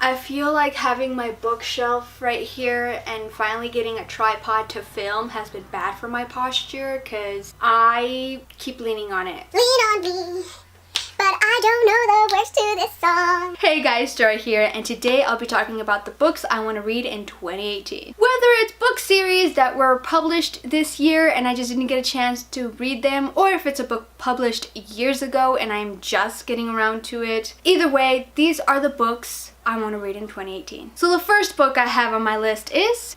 I feel like having my bookshelf right here and finally getting a tripod to film has been bad for my posture because I keep leaning on it. Lean on me, but I don't know the words to this song. Hey guys, Dora here, and today I'll be talking about the books I want to read in 2018. Whether it's book series that were published this year and I just didn't get a chance to read them, or if it's a book published years ago and I'm just getting around to it. Either way, these are the books I want to read in 2018. So the first book I have on my list is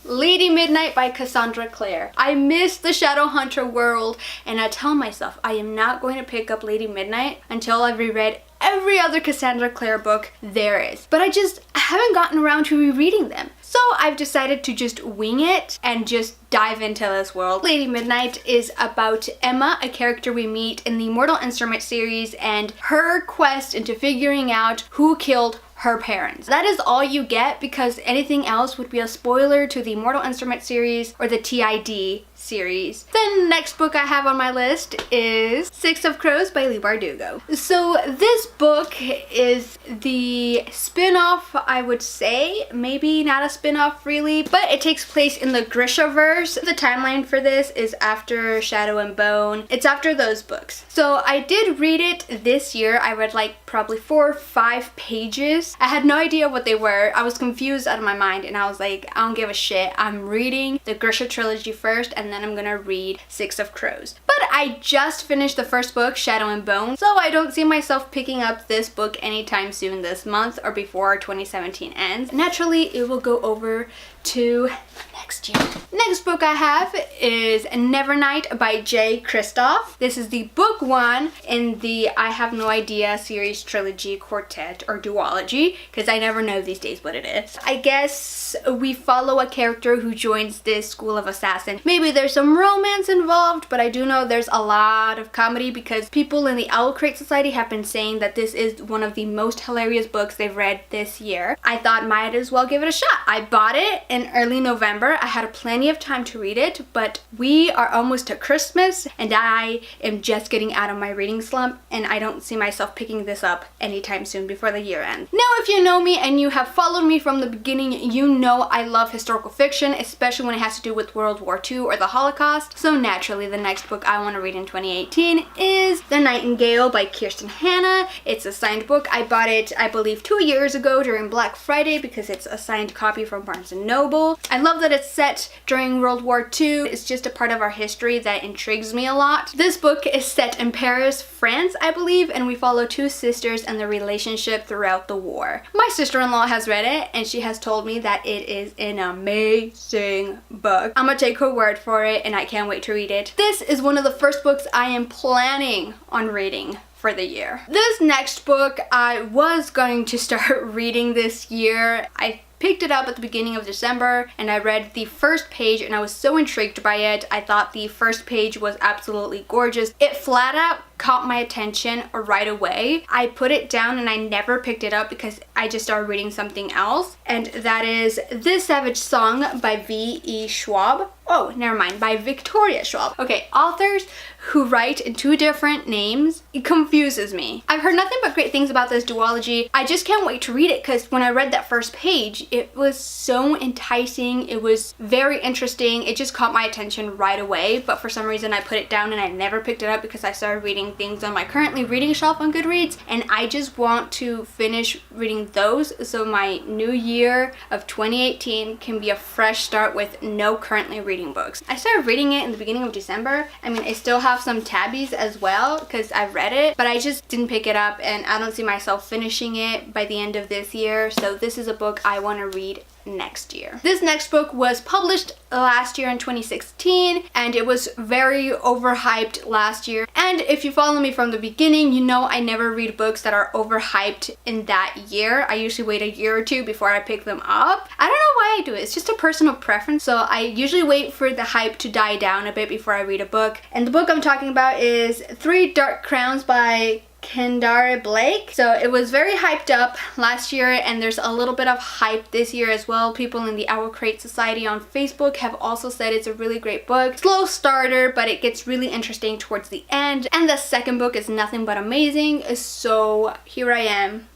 Lady Midnight by Cassandra Clare. I miss the Shadowhunter world, and I tell myself I am not going to pick up Lady Midnight until I've reread every other Cassandra Clare book there is. But I haven't gotten around to rereading them. So I've decided to just wing it and just dive into this world. Lady Midnight is about Emma, a character we meet in the Mortal Instrument series, and her quest into figuring out who killed her parents. That is all you get, because anything else would be a spoiler to the Mortal Instrument series or the TID series. The next book I have on my list is Six of Crows by Leigh Bardugo. So this book is the spin-off, I would say. Maybe not a spin-off really, but it takes place in the Grishaverse. The timeline for this is after Shadow and Bone. It's after those books. So I did read it this year. I read like probably 4 or 5 pages. I had no idea what they were. I was confused out of my mind, and I was like, I don't give a shit. I'm reading the Grisha trilogy first, and then I'm gonna read Six of Crows. But I just finished the first book, Shadow and Bone, so I don't see myself picking up this book anytime soon this month or before 2017 ends. Naturally, it will go over to next year. Next book I have is Nevernight by J. Kristoff. This is the book 1 in the I Have No Idea series trilogy quartet or duology, because I never know these days what it is. I guess we follow a character who joins this school of assassin. Maybe there's some romance involved, but I do know there's a lot of comedy because people in the Owl Crate Society have been saying that this is one of the most hilarious books they've read this year. I thought might as well give it a shot. I bought it in early November. I had plenty of time to read it, but we are almost to Christmas and I am just getting out of my reading slump, and I don't see myself picking this up anytime soon before the year ends. Now, if you know me and you have followed me from the beginning, you know I love historical fiction, especially when it has to do with World War II or the Holocaust. So naturally, the next book I want to read in 2018 is The Nightingale by Kirsten Hanna. It's a signed book. I bought it, I believe, 2 years ago during Black Friday because it's a signed copy from Barnes & Noble. I love that it's set during World War II. It's just a part of our history that intrigues me a lot. This book is set in Paris, France, I believe, and we follow 2 sisters and their relationship throughout the war. My sister-in-law has read it, and she has told me that it is an amazing book. I'm gonna take her word for it, and I can't wait to read it. This is one of the first books I am planning on reading for the year. This next book I was going to start reading this year. I picked it up at the beginning of December and I read the first page and I was so intrigued by it. I thought the first page was absolutely gorgeous. It flat out caught my attention right away. I put it down and I never picked it up because I just started reading something else, and that is This Savage Song by V.E. Schwab. Oh, never mind, by Victoria Schwab. Okay, authors who write in 2 different names, it confuses me. I've heard nothing but great things about this duology. I just can't wait to read it because when I read that first page, it was so enticing. It was very interesting. It just caught my attention right away, but for some reason I put it down and I never picked it up because I started reading things on my currently reading shelf on Goodreads, and I just want to finish reading those so my new year of 2018 can be a fresh start with no currently reading books. I started reading it in the beginning of December. I mean, I still have some tabbies as well because I've read it, but I just didn't pick it up and I don't see myself finishing it by the end of this year. So this is a book I want to read next year. This next book was published last year in 2016 and it was very overhyped last year. And if you follow me from the beginning, you know I never read books that are overhyped in that year. I usually wait a year or 2 before I pick them up. I don't know why I do it. It's just a personal preference. So I usually wait for the hype to die down a bit before I read a book. And the book I'm talking about is 3 Dark Crowns by Kendare Blake. So it was very hyped up last year and there's a little bit of hype this year as well. People in the Owl Crate Society on Facebook have also said it's a really great book. Slow starter, but it gets really interesting towards the end. And the second book is nothing but amazing. So here I am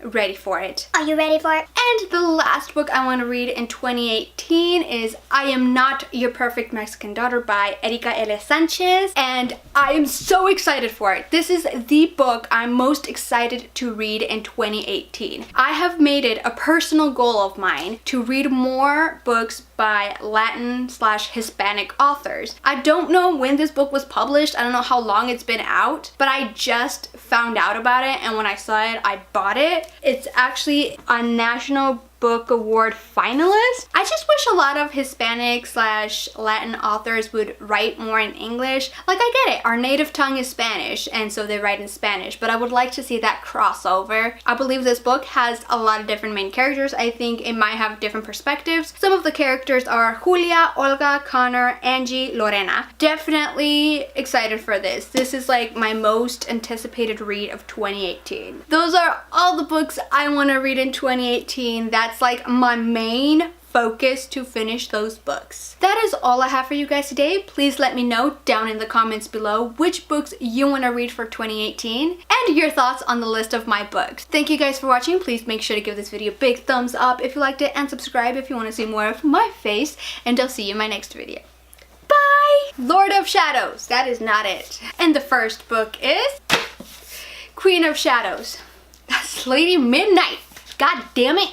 ready for it. Are you ready for it? And the last book I want to read in 2018 is I Am Not Your Perfect Mexican Daughter by Erika L. Sanchez, and I am so excited for it. This is the book I'm most excited to read in 2018. I have made it a personal goal of mine to read more books by Latin/Hispanic authors. I don't know when this book was published. I don't know how long it's been out, but I just found out about it, and when I saw it, I bought it. It's actually a National Book Award finalist. I just wish a lot of Hispanic/Latin authors would write more in English. Like, I get it, our native tongue is Spanish, and so they write in Spanish, but I would like to see that crossover. I believe this book has a lot of different main characters. I think it might have different perspectives. Some of the characters are Julia, Olga, Connor, Angie, Lorena. Definitely excited for this. This is like my most anticipated read of 2018. Those are all the books I want to read in 2018. That's like my main focus, to finish those books. That is all I have for you guys today. Please let me know down in the comments below which books you want to read for 2018 and your thoughts on the list of my books. Thank you guys for watching. Please make sure to give this video a big thumbs up if you liked it, and subscribe if you want to see more of my face, and I'll see you in my next video. Bye! Lord of Shadows. That is not it. And the first book is Queen of Shadows. That's Lady Midnight. God damn it.